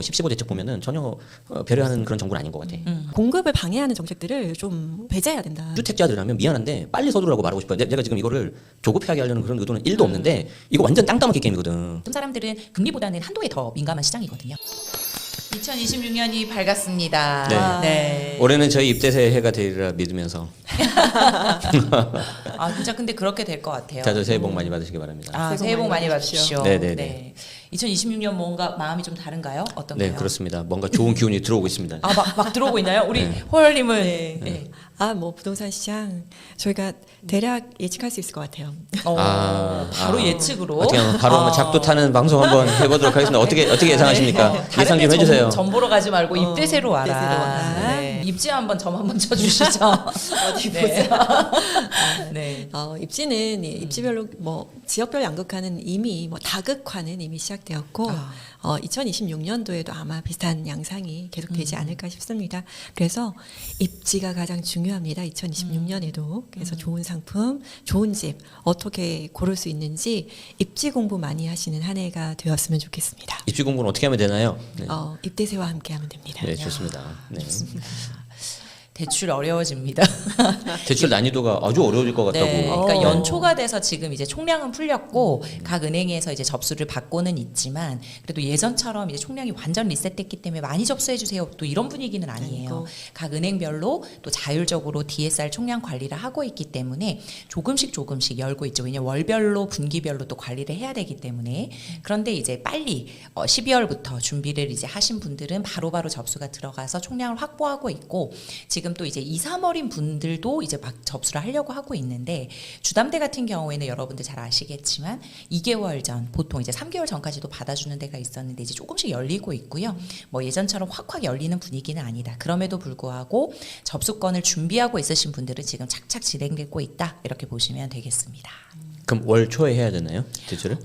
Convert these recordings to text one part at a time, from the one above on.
10, 15 대책 보면은 전혀 배려하는 그런 정부는 아닌 것 같아. 공급을 방해하는 정책들을 좀 배제해야 된다. 주택자들이라면 미안한데 빨리 서두르라고 말하고 싶어요. 내가 지금 이거를 조급하게 하려는 그런 의도는 1도 없는데 이거 완전 땅 따먹기 게임이거든. 좀 사람들은 금리보다는 한도에 더 민감한 시장이거든요. 2026년이 밝았습니다. 네. 네. 올해는 저희 입대세 해가 되리라 믿으면서 아 진짜 근데 그렇게 될 것 같아요. 다들 새해 복 많이 받으시기 바랍니다. 아, 새해 복 많이 받으십시오. 네네네. 네. 2026년 뭔가 마음이 좀 다른가요? 어떤가요? 네, 그렇습니다. 뭔가 좋은 기운이 들어오고 있습니다. 아, 막 들어오고 있나요? 우리 호열님은 네. 네. 뭐 부동산 시장 저희가 대략 예측할 수 있을 것 같아요. 바로 예측으로. 어떻게 하면 바로 한번 작두 타는 방송 한번 해보도록 하겠습니다. 어떻게 예상하십니까? 다른 예상 좀 데 해주세요. 전 보러 가지 말고 입대세로 와라. 입대세로 와라. 네. 입지 한번 점 한번 쳐주시죠. 어디 네. 보세요. 네. 입지는 입지별로 뭐 지역별 양극화는 이미 뭐 다극화는 이미 시작되었고 2026년도에도 아마 비슷한 양상이 계속되지 않을까 싶습니다. 그래서 입지가 가장 중요합니다. 2026년에도 그래서 좋은 상품, 좋은 집 어떻게 고를 수 있는지 입지 공부 많이 하시는 한 해가 되었으면 좋겠습니다. 입지 공부는 어떻게 하면 되나요? 네, 입대세와 함께하면 됩니다. 네 좋습니다. 네. 대출 어려워집니다. 대출 난이도가 아주 어려워질 것 같다고. 네, 그러니까 연초가 돼서 지금 이제 총량은 풀렸고 각 은행에서 이제 접수를 받고는 있지만 그래도 예전처럼 이제 총량이 완전 리셋됐기 때문에 많이 접수해 주세요. 또 이런 분위기는 아니에요. 각 은행별로 또 자율적으로 DSR 총량 관리를 하고 있기 때문에 조금씩 열고 있죠. 왜냐면 월별로 분기별로 또 관리를 해야 되기 때문에. 그런데 이제 빨리 12월부터 준비를 이제 하신 분들은 바로바로 접수가 들어가서 총량을 확보하고 있고 지금 또 이제 2, 3월인 분들도 이제 막 접수를 하려고 하고 있는데 주담대 같은 경우에는 여러분들 잘 아시겠지만 2개월 전 보통 이제 3개월 전까지도 받아주는 데가 있었는데 이제 조금씩 열리고 있고요. 뭐 예전처럼 확확 열리는 분위기는 아니다. 그럼에도 불구하고 접수권을 준비하고 있으신 분들은 지금 착착 진행되고 있다. 이렇게 보시면 되겠습니다. 그럼 월 초에 해야 되나요? 대출을?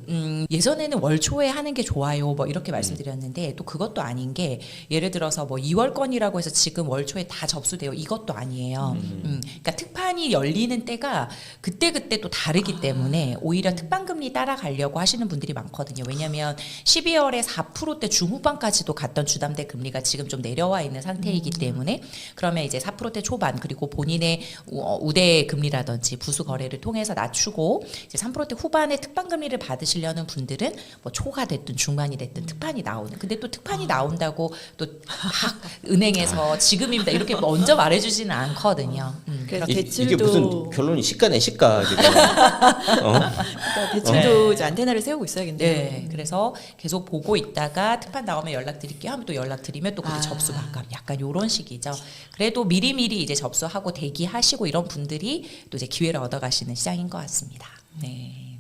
예전에는 월 초에 하는 게 좋아요. 뭐 이렇게 말씀드렸는데 또 그것도 아닌 게 예를 들어서 뭐 2월 건이라고 해서 지금 월 초에 다 접수돼요. 이것도 아니에요. 그러니까 특판이 열리는 때가 그때 또 다르기 때문에 오히려 특판금리 따라가려고 하시는 분들이 많거든요. 왜냐하면 12월에 4%대 중후반까지도 갔던 주담대 금리가 지금 좀 내려와 있는 상태이기 때문에 그러면 이제 4%대 초반 그리고 본인의 우대 금리라든지 부수 거래를 통해서 낮추고 이제 3%대 후반에 특판금리를 받으시려는 분들은 뭐 초가 됐든 중반이 됐든 특판이 나오는. 근데 또 특판이 나온다고 또 은행에서 지금입니다 이렇게 먼저 말해주지는 않거든요. 그래서 이게 대출도 무슨 결론이 시가네 시가 지금. 그러니까 대출도 이제 안테나를 세우고 있어야겠네요. 네, 그래서 계속 보고 있다가 특판 나오면 연락드릴게요 하면 또 연락드리면 또 그때 접수 반감 약간 요런 식이죠. 그래도 미리미리 이제 접수하고 대기하시고 이런 분들이 또 이제 기회를 얻어가시는 시장인 것 같습니다. 네.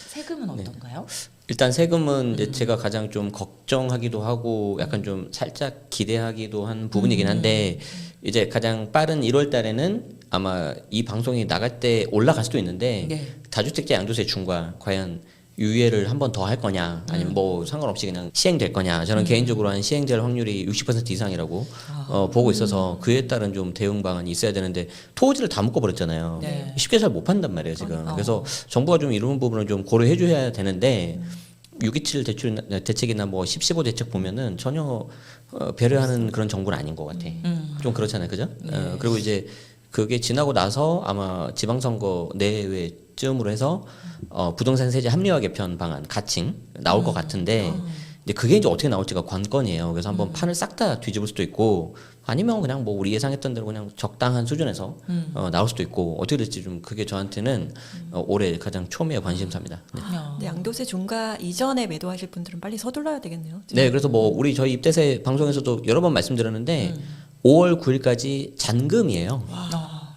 세금은 어떤가요? 일단 세금은 이제 제가 가장 좀 걱정하기도 하고 약간 좀 살짝 기대하기도 한 부분이긴 한데 이제 가장 빠른 1월 달에는 아마 이 방송이 나갈 때 올라갈 수도 있는데 네. 다주택자 양도세 중과 과연 유예를 한 번 더 할 거냐 아니면 뭐 상관없이 그냥 시행될 거냐 저는 개인적으로 한 시행될 확률이 60% 이상이라고 보고 있어서 그에 따른 좀 대응 방안이 있어야 되는데 토지를 다 묶어버렸잖아요. 네. 쉽게 잘 못 판단 말이에요 지금. 그래서 정부가 좀 이런 부분을 좀 고려해 줘야 되는데 627 대책이나 뭐 10, 15 대책 보면은 전혀 배려하는 그런 정부는 아닌 것 같아. 좀 그렇잖아요, 그죠? 그리고 이제 그게 지나고 나서 아마 지방선거 내외쯤으로 해서 부동산 세제 합리화 개편 방안 가칭 나올 것 같은데 이제 그게 이제 어떻게 나올지가 관건이에요. 그래서 한번 판을 싹 다 뒤집을 수도 있고 아니면 그냥 뭐 우리 예상했던 대로 그냥 적당한 수준에서 나올 수도 있고 어떻게 될지 좀 그게 저한테는 올해 가장 초미의 관심사입니다. 네. 근데 양도세 중과 이전에 매도하실 분들은 빨리 서둘러야 되겠네요. 네, 그래서 뭐 우리 저희 입대세 방송에서도 여러 번 말씀드렸는데 5월 9일까지 잔금이에요.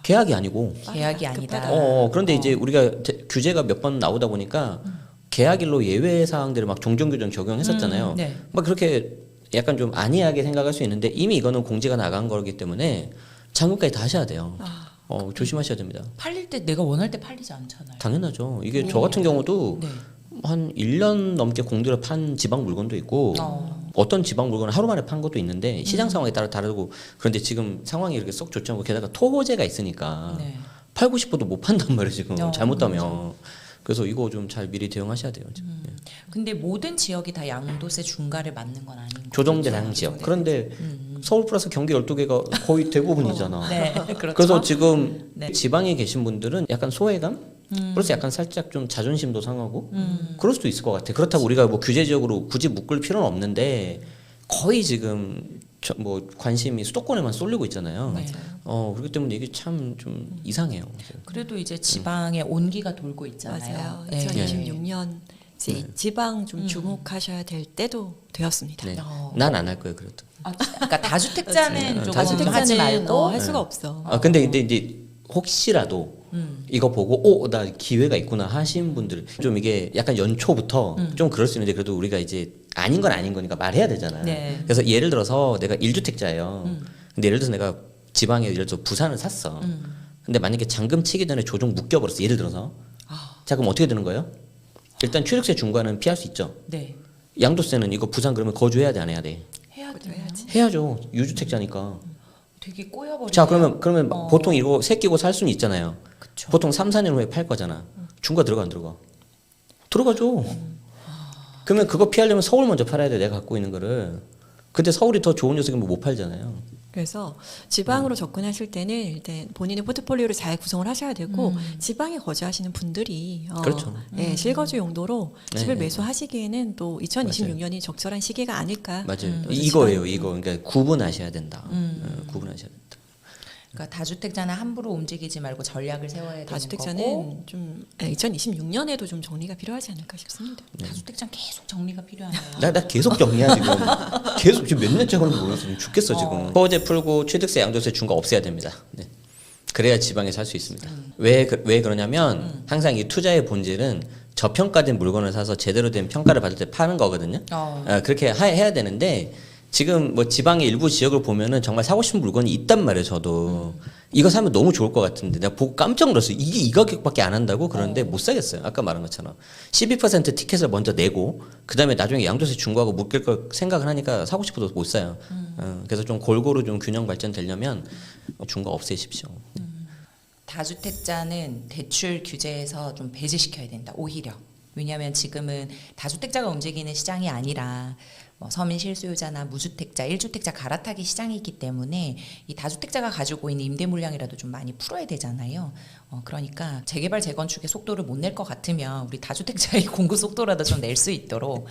계약이 아니고. 계약이 아니다. 그런데 이제 우리가 규제가 몇 번 나오다 보니까 계약일로 예외 사항들을 막 종전 규정 적용했었잖아요. 네. 막 그렇게 약간 좀 안이하게 생각할 수 있는데 이미 이거는 공지가 나간 거기 때문에 잔금까지 다 하셔야 돼요. 조심하셔야 됩니다. 팔릴 때 내가 원할 때 팔리지 않잖아요. 당연하죠. 이게 저 같은 경우도 네. 한 1년 넘게 공들여 판 지방 물건도 있고 어떤 지방 물건을 하루 만에 판 것도 있는데 시장 상황에 따라 다르고 그런데 지금 상황이 이렇게 썩 좋지 않고 게다가 토호제가 있으니까 네. 팔고 싶어도 못 판단 말이에요 지금 잘못하면. 그래서 이거 좀 잘 미리 대응하셔야 돼요. 지금. 예. 근데 모든 지역이 다 양도세 중과를 맞는 건 아닌 거죠. 조정대상 지역. 그런데 서울 플러스 경기 12개가 거의 대부분이잖아. 네, 그렇죠. 그래서 지금 네. 지방에 계신 분들은 약간 소외감? 그래서 약간 살짝 좀 자존심도 상하고 그럴 수도 있을 것 같아. 그렇다고 우리가 뭐 규제 지역으로 굳이 묶을 필요는 없는데 거의 지금 뭐 관심이 수도권에만 쏠리고 있잖아요. 그렇기 때문에 이게 참 좀 이상해요. 그래도 이제 지방에 온기가 돌고 있잖아요. 맞아요. 네. 2026년 지방 좀 주목하셔야 될 때도 되었습니다. 네. 어. 난 안 할 거예요, 그래도. 그러니까 다주택자는 조금 하지 다주택자는 말고 할 수가 없어. 근데 이제 혹시라도 이거 보고 나 기회가 있구나 하신 분들 좀 이게 약간 연초부터 좀 그럴 수 있는데 그래도 우리가 이제 아닌 건 아닌 거니까 말해야 되잖아요. 네. 그래서 예를 들어서 내가 1주택자예요. 근데 예를 들어서 내가 지방에 예를 들어서 부산을 샀어. 근데 만약에 잔금 치기 전에 조정 묶여버렸어. 예를 들어서. 자 그럼 어떻게 되는 거예요? 일단 취득세 중과는 피할 수 있죠. 네. 양도세는 이거 부산 그러면 거주해야 돼 안 해야 돼? 해야 그것도 해야지. 해야죠. 유주택자니까. 되게 꼬여버리네. 자 그러면 보통 이거 새끼고 살 수는 있잖아요. 그쵸. 보통 3, 4년 후에 팔 거잖아. 중과 들어가 안 들어가? 들어가죠. 그러면 그거 피하려면 서울 먼저 팔아야 돼. 내가 갖고 있는 거를. 근데 서울이 더 좋은 녀석이면 못 팔잖아요. 그래서 지방으로 접근하실 때는 일단 본인의 포트폴리오를 잘 구성을 하셔야 되고 지방에 거주하시는 분들이 그렇죠. 실거주 용도로 네, 집을 네. 매수하시기에는 또 2026년이 적절한 시기가 아닐까. 맞아요. 그래서 이거예요. 지방- 이거. 그러니까 구분하셔야 된다. 구분하셔야 된다. 그러니까 다주택자는 함부로 움직이지 말고 전략을 세워야 되는 거고. 다주택자는 좀 2026년에도 좀 정리가 필요하지 않을까 싶습니다. 다주택자는 계속 정리가 필요하네요. 나 계속 정리야 지금. 계속 지금 몇 년째 그런지 몰랐어. 지금 죽겠어 지금. 소재 풀고 취득세 양도세 중과 없애야 됩니다. 네. 그래야 지방에 살 수 있습니다. 왜 그러냐면 항상 이 투자의 본질은 저평가된 물건을 사서 제대로 된 평가를 받을 때 파는 거거든요. 그렇게 해야 되는데 지금 뭐 지방의 일부 지역을 보면은 정말 사고 싶은 물건이 있단 말이에요. 저도 이거 사면 너무 좋을 것 같은데 내가 보고 깜짝 놀랐어요. 이게 이 가격밖에 안 한다고 그러는데 못 사겠어요. 아까 말한 것처럼 12% 티켓을 먼저 내고 그 다음에 나중에 양도세 중과하고 묶일 걸 생각을 하니까 사고 싶어도 못 사요. 그래서 좀 골고루 좀 균형 발전되려면 중과 없애십시오. 다주택자는 대출 규제에서 좀 배제시켜야 된다. 오히려. 왜냐하면 지금은 다주택자가 움직이는 시장이 아니라 뭐 서민 실수요자나 무주택자, 1주택자 갈아타기 시장이 있기 때문에 이 다주택자가 가지고 있는 임대 물량이라도 좀 많이 풀어야 되잖아요. 그러니까 재개발 재건축의 속도를 못 낼 것 같으면 우리 다주택자의 공급 속도라도 좀 낼 수 있도록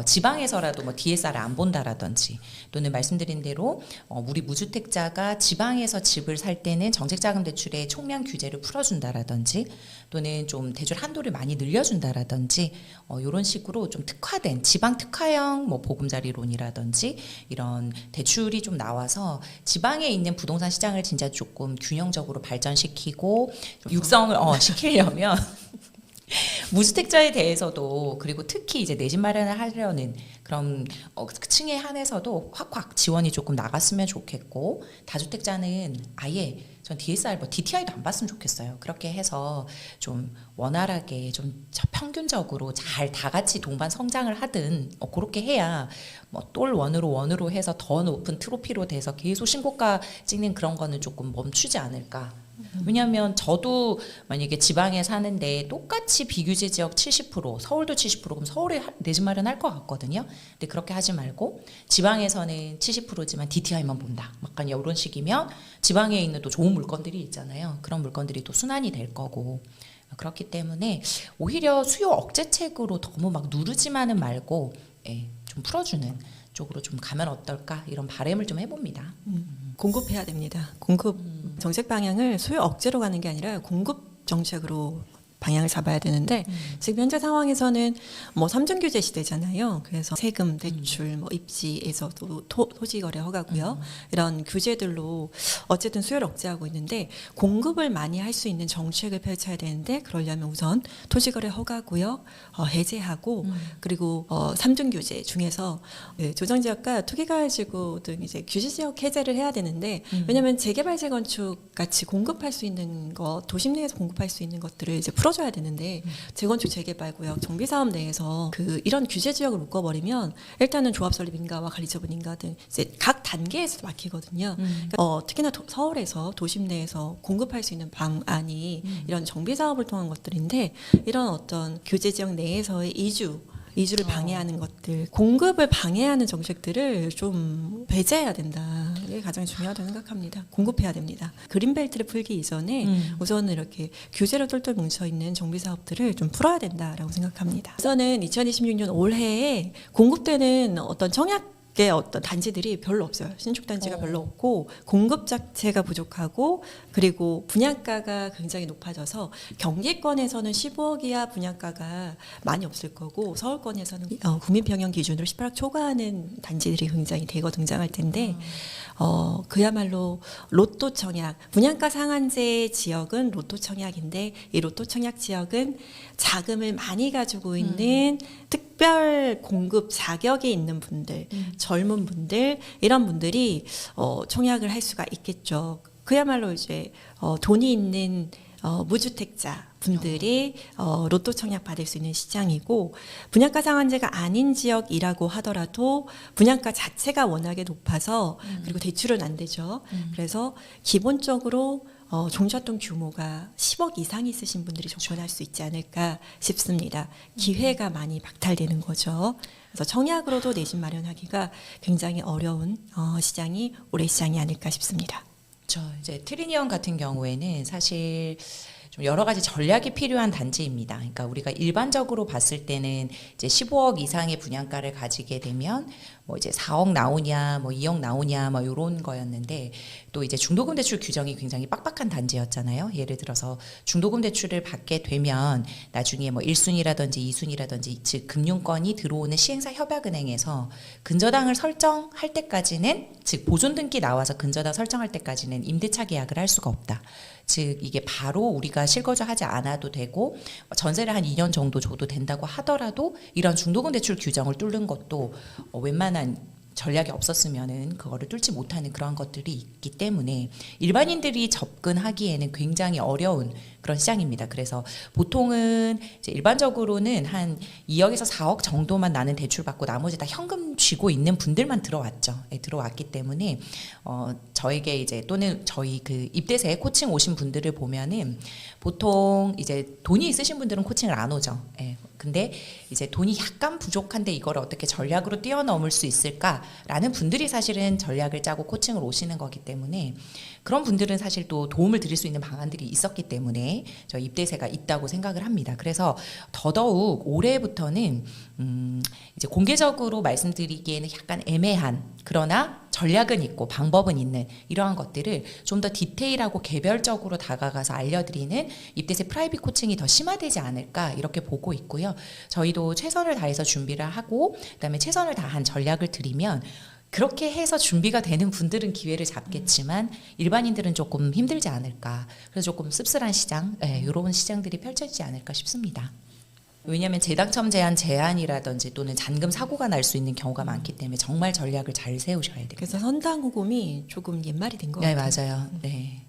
지방에서라도 뭐 DSR을 안 본다라든지 또는 말씀드린 대로 우리 무주택자가 지방에서 집을 살 때는 정책자금 대출의 총량 규제를 풀어준다라든지 또는 좀 대출 한도를 많이 늘려준다라든지 이런 식으로 좀 특화된 지방 특화형 뭐 보금자리론이라든지 이런 대출이 좀 나와서 지방에 있는 부동산 시장을 진짜 조금 균형적으로 발전시키고 좀 육성을 시키려면 무주택자에 대해서도 그리고 특히 이제 내 집 마련을 하려는 그런 그 층에 한해서도 확확 지원이 조금 나갔으면 좋겠고 다주택자는 아예 전 DSR 뭐 DTI도 안 봤으면 좋겠어요. 그렇게 해서 좀 원활하게 좀 평균적으로 잘 다 같이 동반 성장을 하든 그렇게 해야 뭐 똘 원으로 해서 더 높은 트로피로 돼서 계속 신고가 찍는 그런 거는 조금 멈추지 않을까. 왜냐하면 저도 만약에 지방에 사는데 똑같이 비규제 지역 70%, 서울도 70% 그럼 서울에 내 집 마련할 것 같거든요. 근데 그렇게 하지 말고 지방에서는 70%지만 DTI만 본다. 약간 이런 식이면 지방에 있는 또 좋은 물건들이 있잖아요. 그런 물건들이 또 순환이 될 거고. 그렇기 때문에 오히려 수요 억제책으로 너무 막 누르지만은 말고 좀 풀어주는 쪽으로 좀 가면 어떨까 이런 바람을 좀 해봅니다. 공급해야 됩니다. 공급 정책 방향을 수요 억제로 가는 게 아니라 공급 정책으로 방향을 잡아야 되는데 지금 현재 상황에서는 뭐 삼중 규제 시대잖아요. 그래서 세금, 대출, 뭐 입지에서도 토지 거래 허가고요. 이런 규제들로 어쨌든 수요를 억제하고 있는데 공급을 많이 할 수 있는 정책을 펼쳐야 되는데 그러려면 우선 토지 거래 허가고요. 해제하고 그리고 삼중 규제 중에서 조정 지역과 투기가지구 등 이제 규제 지역 해제를 해야 되는데 왜냐하면 재개발 재건축 같이 공급할 수 있는 것 도심 내에서 공급할 수 있는 것들을 이제 풀어 풀어줘야 되는데 재건축 재개발구역 정비사업 내에서 이런 규제 지역을 묶어버리면 일단은 조합 설립 인가와 관리처분 인가 등 이제 각 단계에서 막히거든요. 그러니까 특히나 서울에서 도심 내에서 공급할 수 있는 방안이 이런 정비 사업을 통한 것들인데 이런 어떤 규제 지역 내에서의 이주를 방해하는 것들, 공급을 방해하는 정책들을 좀 배제해야 된다. 이게 가장 중요하다고 생각합니다. 공급해야 됩니다. 그린벨트를 풀기 이전에 우선은 이렇게 규제로 똘똘 뭉쳐있는 정비 사업들을 좀 풀어야 된다라고 생각합니다. 우선은 2026년 올해에 공급되는 어떤 청약 의 어떤 단지들이 별로 없어요. 신축 단지가 별로 없고 공급 자체가 부족하고 그리고 분양가가 굉장히 높아져서 경기권에서는 15억 이하 분양가가 많이 없을 거고 서울권에서는 국민평형 기준으로 18억 초과하는 단지들이 굉장히 대거 등장할 텐데 그야말로 로또 청약, 분양가 상한제 지역은 로또 청약인데 이 로또 청약 지역은 자금을 많이 가지고 있는 특별 공급 자격이 있는 분들, 젊은 분들 이런 분들이 청약을 할 수가 있겠죠. 그야말로 이제 돈이 있는 무주택자 분들이 로또 청약 받을 수 있는 시장이고 분양가 상한제가 아닌 지역이라고 하더라도 분양가 자체가 워낙에 높아서 그리고 대출은 안 되죠. 그래서 기본적으로 종잣돈 규모가 10억 이상 있으신 분들이 접근할 수 있지 않을까 싶습니다. 기회가 많이 박탈되는 거죠. 그래서 청약으로도 내 집 마련하기가 굉장히 어려운 시장이 올해 시장이 아닐까 싶습니다. 이제 트리니엄 같은 경우에는 사실 좀 여러 가지 전략이 필요한 단지입니다. 그러니까 우리가 일반적으로 봤을 때는 이제 15억 이상의 분양가를 가지게 되면 뭐 이제 4억 나오냐, 뭐 2억 나오냐, 뭐 이런 거였는데 또 이제 중도금 대출 규정이 굉장히 빡빡한 단지였잖아요. 예를 들어서 중도금 대출을 받게 되면 나중에 뭐 1순위라든지 2순위라든지 즉 금융권이 들어오는 시행사 협약은행에서 근저당을 설정할 때까지는 즉 보존 등기 나와서 근저당 설정할 때까지는 임대차 계약을 할 수가 없다. 즉 이게 바로 우리가 실거주하지 않아도 되고 전세를 한 2년 정도 줘도 된다고 하더라도 이런 중도금 대출 규정을 뚫는 것도 웬만한 전략이 없었으면은 그거를 뚫지 못하는 그런 것들이 있기 때문에 일반인들이 접근하기에는 굉장히 어려운 그런 시장입니다. 그래서 보통은 이제 일반적으로는 한 2억에서 4억 정도만 나는 대출 받고 나머지 다 현금 쥐고 있는 분들만 들어왔죠. 들어왔기 때문에 저에게 이제 또는 저희 그 입대세 코칭 오신 분들을 보면은 보통 이제 돈이 있으신 분들은 코칭을 안 오죠. 근데 이제 돈이 약간 부족한데 이걸 어떻게 전략으로 뛰어넘을 수 있을까라는 분들이 사실은 전략을 짜고 코칭을 오시는 거기 때문에 그런 분들은 사실 또 도움을 드릴 수 있는 방안들이 있었기 때문에 저 입대세가 있다고 생각을 합니다. 그래서 더더욱 올해부터는 이제 공개적으로 말씀드리기에는 약간 애매한 그러나 전략은 있고 방법은 있는 이러한 것들을 좀 더 디테일하고 개별적으로 다가가서 알려드리는 입대세 프라이빗 코칭이 더 심화되지 않을까 이렇게 보고 있고요. 저희도 최선을 다해서 준비를 하고 그다음에 최선을 다한 전략을 드리면 그렇게 해서 준비가 되는 분들은 기회를 잡겠지만 일반인들은 조금 힘들지 않을까. 그래서 조금 씁쓸한 시장, 이런 시장들이 펼쳐지지 않을까 싶습니다. 왜냐하면 재당첨 제한 제한이라든지 또는 잔금 사고가 날 수 있는 경우가 많기 때문에 정말 전략을 잘 세우셔야 됩니다. 그래서 선당후금이 조금 옛말이 된 것 네, 같아요. 맞아요. 네.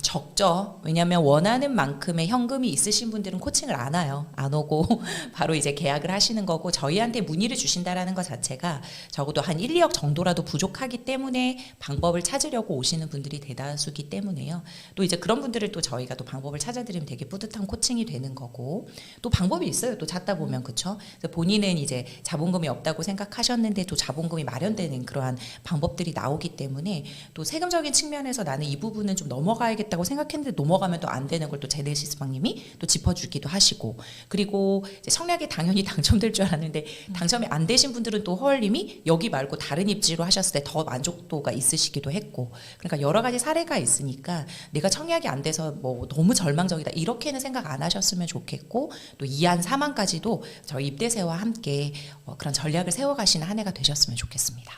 적죠. 왜냐하면 원하는 만큼의 현금이 있으신 분들은 코칭을 안 와요. 안 오고 바로 이제 계약을 하시는 거고 저희한테 문의를 주신다라는 것 자체가 적어도 한 1, 2억 정도라도 부족하기 때문에 방법을 찾으려고 오시는 분들이 대다수기 때문에요. 또 이제 그런 분들을 또 저희가 또 방법을 찾아드리면 되게 뿌듯한 코칭이 되는 거고 또 방법이 있어요. 또 찾다 보면 그렇죠. 본인은 이제 자본금이 없다고 생각하셨는데 또 자본금이 마련되는 그러한 방법들이 나오기 때문에 또 세금적인 측면에서 나는 이 부분은 좀 넘어가야겠다고 생각했는데 넘어가면 또 안 되는 걸 또 제네시스방님이 또 짚어주기도 하시고 그리고 이제 청약에 당연히 당첨될 줄 알았는데 당첨이 안 되신 분들은 또 허얼님이 여기 말고 다른 입지로 하셨을 때 더 만족도가 있으시기도 했고 그러니까 여러 가지 사례가 있으니까 내가 청약이 안 돼서 뭐 너무 절망적이다 이렇게는 생각 안 하셨으면 좋겠고 또 2안 3안까지도 저희 입대세와 함께 그런 전략을 세워가시는 한 해가 되셨으면 좋겠습니다.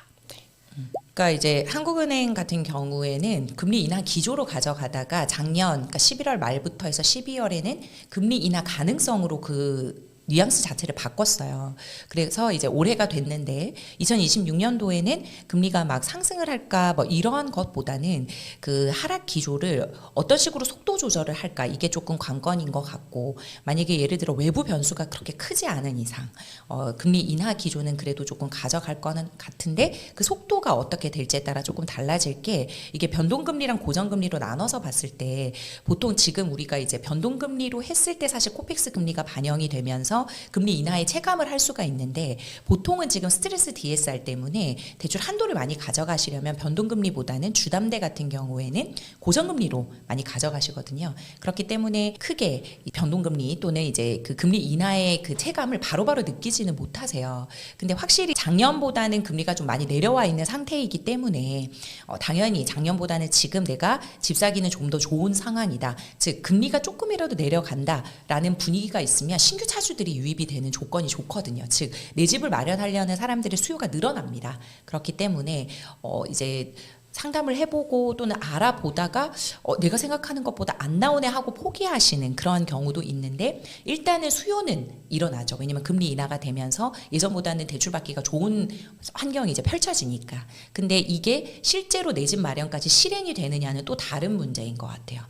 그러니까 이제 한국은행 같은 경우에는 금리 인하 기조로 가져가다가 작년 그러니까 11월 말부터 해서 12월에는 금리 인하 가능성으로 그 뉘앙스 자체를 바꿨어요. 그래서 이제 올해가 됐는데 2026년도에는 금리가 막 상승을 할까 뭐 이러한 것보다는 그 하락 기조를 어떤 식으로 속도 조절을 할까 이게 조금 관건인 것 같고, 만약에 예를 들어 외부 변수가 그렇게 크지 않은 이상 금리 인하 기조는 그래도 조금 가져갈 거는 같은데 그 속도가 어떻게 될지에 따라 조금 달라질 게, 이게 변동금리랑 고정금리로 나눠서 봤을 때 보통 지금 우리가 이제 변동금리로 했을 때 사실 코픽스 금리가 반영이 되면서 금리 인하에 체감을 할 수가 있는데, 보통은 지금 스트레스 DSR 때문에 대출 한도를 많이 가져가시려면 변동금리보다는 주담대 같은 경우에는 고정금리로 많이 가져가시거든요. 그렇기 때문에 크게 이 변동금리 또는 이제 그 금리 인하의 그 체감을 바로바로 느끼지는 못하세요. 근데 확실히 작년보다는 금리가 좀 많이 내려와 있는 상태이기 때문에 당연히 작년보다는 지금 내가 집 사기는 좀 더 좋은 상황이다. 즉 금리가 조금이라도 내려간다라는 분위기가 있으면 신규 차주들이 유입이 되는 조건이 좋거든요. 즉 내 집을 마련하려는 사람들의 수요가 늘어납니다. 그렇기 때문에 이제 상담을 해보고 또는 알아보다가 내가 생각하는 것보다 안 나오네 하고 포기하시는 그런 경우도 있는데, 일단은 수요는 일어나죠. 왜냐면 금리 인하가 되면서 예전보다는 대출받기가 좋은 환경이 이제 펼쳐지니까. 근데 이게 실제로 내 집 마련까지 실행이 되느냐는 또 다른 문제인 것 같아요.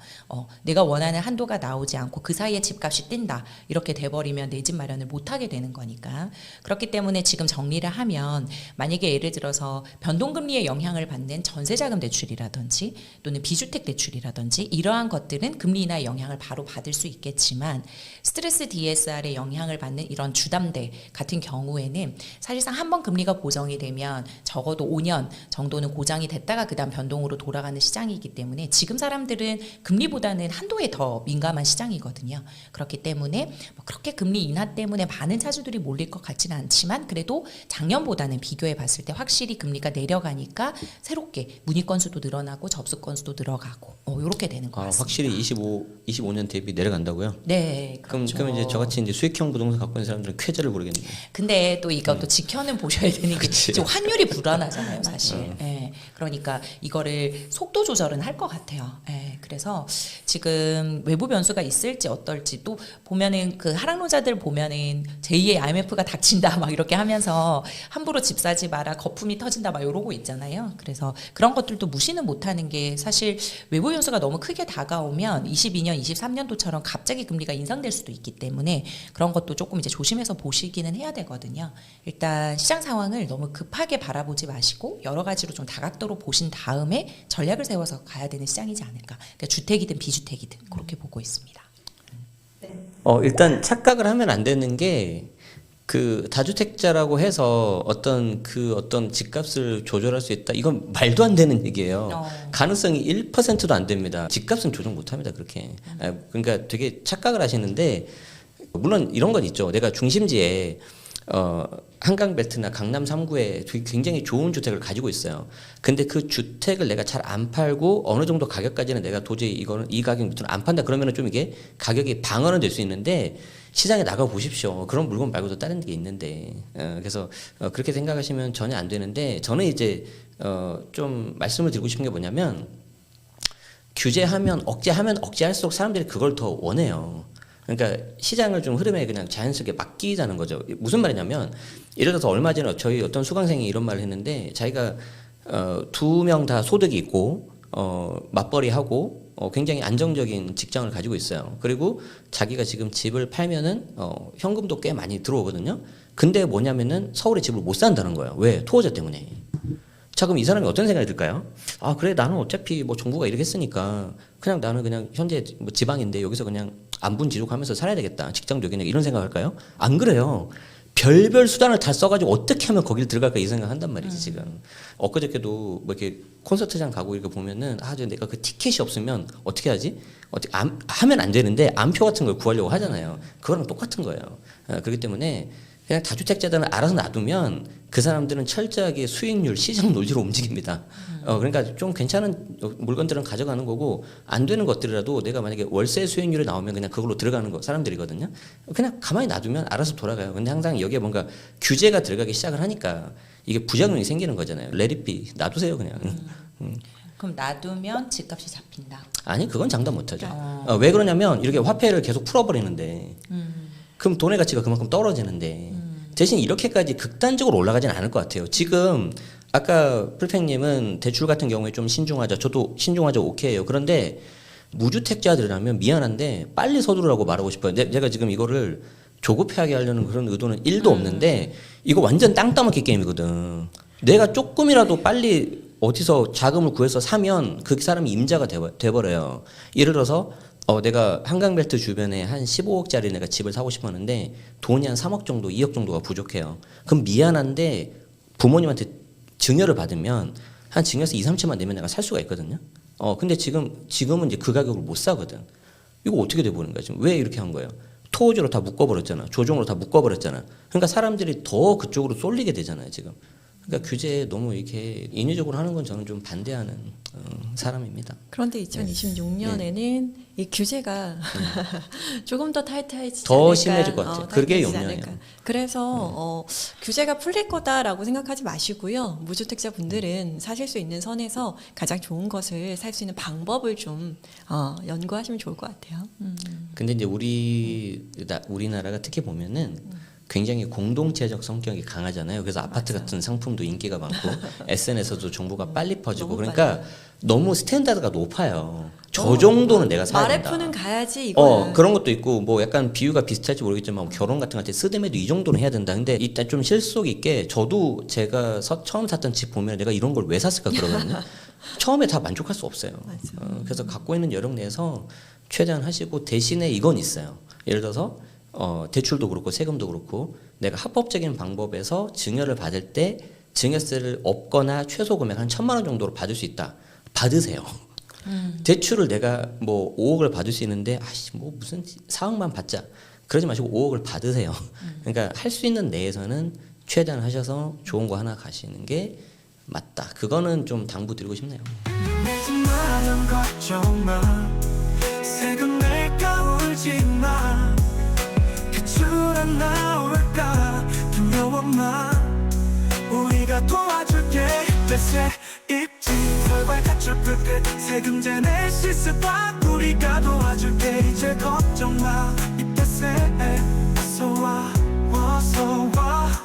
내가 원하는 한도가 나오지 않고 그 사이에 집값이 뛴다 이렇게 돼버리면 내 집 마련을 못하게 되는 거니까. 그렇기 때문에 지금 정리를 하면, 만약에 예를 들어서 변동금리의 영향을 받는 전세자금 대출이라든지 또는 비주택 대출이라든지 이러한 것들은 금리 인하의 영향을 바로 받을 수 있겠지만, 스트레스 DSR의 영향을 받는 이런 주담대 같은 경우에는 사실상 한번 금리가 고정이 되면 적어도 5년 정도는 고정이 됐다가 그다음 변동으로 돌아가는 시장이기 때문에, 지금 사람들은 금리보다는 한도에 더 민감한 시장이거든요. 그렇기 때문에 뭐 그렇게 금리 인하 때문에 많은 차주들이 몰릴 것 같지는 않지만, 그래도 작년보다는 비교해 봤을 때 확실히 금리가 내려가니까 새롭게 문의 건수도 늘어나고 접수 건수도 늘어가고 이렇게 되는 것 같습니다. 확실히 25년 대비 내려간다고요? 네. 그렇죠. 그럼 이제 저같이 이제 수익형 부동산 갖고 있는 사람들은 쾌재를 부르겠네요. 근데 또 이것도 지켜는 보셔야 되는 게 그치. 지금 환율이 불안하잖아요, 사실. 예. 그러니까 이거를 속도 조절은 할 것 같아요. 예. 그래서 지금 외부 변수가 있을지 어떨지, 또 보면은 그 하락노자들 보면은 제2의 IMF가 닥친다 막 이렇게 하면서 함부로 집 사지 마라, 거품이 터진다 막 이러고 있잖아요. 그래서 그런 것들도 무시는 못하는 게, 사실 외부 변수가 너무 크게 다가오면 22년, 23년도처럼 갑자기 금리가 인상될 수도 있기 때문에 그런 것도 조금 이제 조심해서 보시기는 해야 되거든요. 일단 시장 상황을 너무 급하게 바라보지 마시고 여러 가지로 좀 다각도로 보신 다음에 전략을 세워서 가야 되는 시장이지 않을까. 그러니까 주택이든 비주택이든 그렇게 보고 있습니다. 일단 착각을 하면 안 되는 게, 그 다주택자라고 해서 어떤 집값을 조절할 수 있다, 이건 말도 안 되는 얘기예요. 가능성이 1%도 안 됩니다. 집값은 조정 못 합니다, 그렇게. 그러니까 되게 착각을 하시는데, 물론 이런 건 있죠. 내가 중심지에 한강벨트나 강남 3구에 굉장히 좋은 주택을 가지고 있어요. 근데 그 주택을 내가 잘 안 팔고 어느 정도 가격까지는 내가 도저히 이 가격 밑으로 안 판다 그러면은 좀 이게 가격이 방어는 될 수 있는데, 시장에 나가 보십시오. 그런 물건 말고도 다른 게 있는데, 그래서 그렇게 생각하시면 전혀 안 되는데, 저는 이제 좀 말씀을 드리고 싶은 게 뭐냐면, 규제하면 억제할수록 사람들이 그걸 더 원해요. 그러니까 시장을 좀 흐름에 그냥 자연스럽게 맡기자는 거죠. 무슨 말이냐면, 예를 들어서 얼마 전에 저희 어떤 수강생이 이런 말을 했는데, 자기가 2명 다 소득이 있고 맞벌이하고 굉장히 안정적인 직장을 가지고 있어요. 그리고 자기가 지금 집을 팔면은 현금도 꽤 많이 들어오거든요. 근데 뭐냐면은 서울에 집을 못 산다는 거예요. 왜? 토호자 때문에. 자, 그럼 이 사람이 어떤 생각이 들까요? 아, 그래, 나는 어차피 뭐 정부가 이렇게 했으니까 나는 그냥 현재 뭐 지방인데 여기서 그냥 안분지족하면서 살아야 되겠다. 직장도 그냥 이런 생각할까요? 안 그래요. 별별 수단을 다 써가지고 어떻게 하면 거기를 들어갈까 이 생각한단 말이지 지금. 엊그저께도 뭐 이렇게 콘서트장 가고 이렇게 보면은 내가 그 티켓이 없으면 어떻게 하지? 어떻게 하면 안 되는데 암표 같은 걸 구하려고 하잖아요. 그거랑 똑같은 거예요. 그렇기 때문에 그냥 다주택자들은 알아서 놔두면 그 사람들은 철저하게 수익률, 시장 논리로 움직입니다. 그러니까 좀 괜찮은 물건들은 가져가는 거고, 안 되는 것들이라도 내가 만약에 월세 수익률이 나오면 그냥 그걸로 들어가는 거 사람들이거든요. 그냥 가만히 놔두면 알아서 돌아가요. 근데 항상 여기에 뭔가 규제가 들어가기 시작을 하니까 이게 부작용이 생기는 거잖아요. 레디비 놔두세요 그냥. 그럼 놔두면 집값이 잡힌다. 아니, 그건 장담 못하죠. 왜 그러냐면 이렇게 화폐를 계속 풀어버리는데 그럼 돈의 가치가 그만큼 떨어지는데 대신 이렇게까지 극단적으로 올라가진 않을 것 같아요. 지금 아까 풀팽님은 대출 같은 경우에 좀 신중하자. 저도 신중하자 오케이예요. 그런데 무주택자들이라면 미안한데 빨리 서두르라고 말하고 싶어요. 제가 지금 이거를 조급하게 하려는 그런 의도는 1도 없는데 이거 완전 땅 따먹기 게임이거든. 내가 조금이라도 빨리 어디서 자금을 구해서 사면 그 사람이 임자가 돼버려요. 예를 들어서 내가 한강벨트 주변에 한 15억짜리 내가 집을 사고 싶었는데 돈이 한 3억 정도, 2억 정도가 부족해요. 그럼 미안한데 부모님한테 증여를 받으면 한 증여세 2, 3천만 내면 내가 살 수가 있거든요. 근데 지금은 이제 그 가격을 못 사거든. 이거 어떻게 돼버린 거야 지금? 왜 이렇게 한 거예요? 토지로 다 묶어버렸잖아. 조정으로 다 묶어버렸잖아. 그러니까 사람들이 더 그쪽으로 쏠리게 되잖아요 지금. 그러니까 규제 너무 이렇게 인위적으로 하는 건 저는 좀 반대하는 사람입니다. 그런데 2026년에는 이 규제가 조금 더 타이트해지지 더 않을까. 심해질 것 같아요. 그게 타이트해지지 용량이에요. 않을까. 그래서 규제가 풀릴 거다라고 생각하지 마시고요. 무주택자 분들은 사실 수 있는 선에서 가장 좋은 것을 살 수 있는 방법을 좀 연구하시면 좋을 것 같아요. 근데 이제 우리나라가 특히 보면은 굉장히 공동체적 성격이 강하잖아요. 그래서 아파트 같은 상품도 인기가 많고 SNS에서도 정보가 빨리 퍼지고 너무 그러니까 너무 스탠다드가 높아요. 저 정도는 내가 사야 된다. 말해프는 가야지 이거는. 그런 것도 있고 뭐 약간 비유가 비슷할지 모르겠지만 뭐 결혼 같은 거 할 때 쓰더라도 이 정도는 해야 된다. 근데 일단 좀 실속 있게 저도 제가 처음 샀던 집 보면 내가 이런 걸 왜 샀을까 그러거든요. 처음에 다 만족할 수 없어요. 그래서 갖고 있는 여력 내에서 최대한 하시고 대신에 이건 있어요. 예를 들어서 대출도 그렇고 세금도 그렇고 내가 합법적인 방법에서 증여를 받을 때 증여세를 없거나 최소 금액 한 1,000만 원 정도로 받을 수 있다. 받으세요. 대출을 내가 뭐 5억을 받을 수 있는데 뭐 무슨 4억만 받자. 그러지 마시고 5억을 받으세요. 그러니까 할 수 있는 내에서는 최대한 하셔서 좋은 거 하나 가시는 게 맞다. 그거는 좀 당부드리고 싶네요. 많은 걱정만 세금 낼까 울지마 대출 안 나올까 두려워만 우리가 도와줄게 대세 입지 설발 가출 끝 세금제 낼 실수다 우리가 도와줄게 이제 걱정마 입대세 어서와 어서와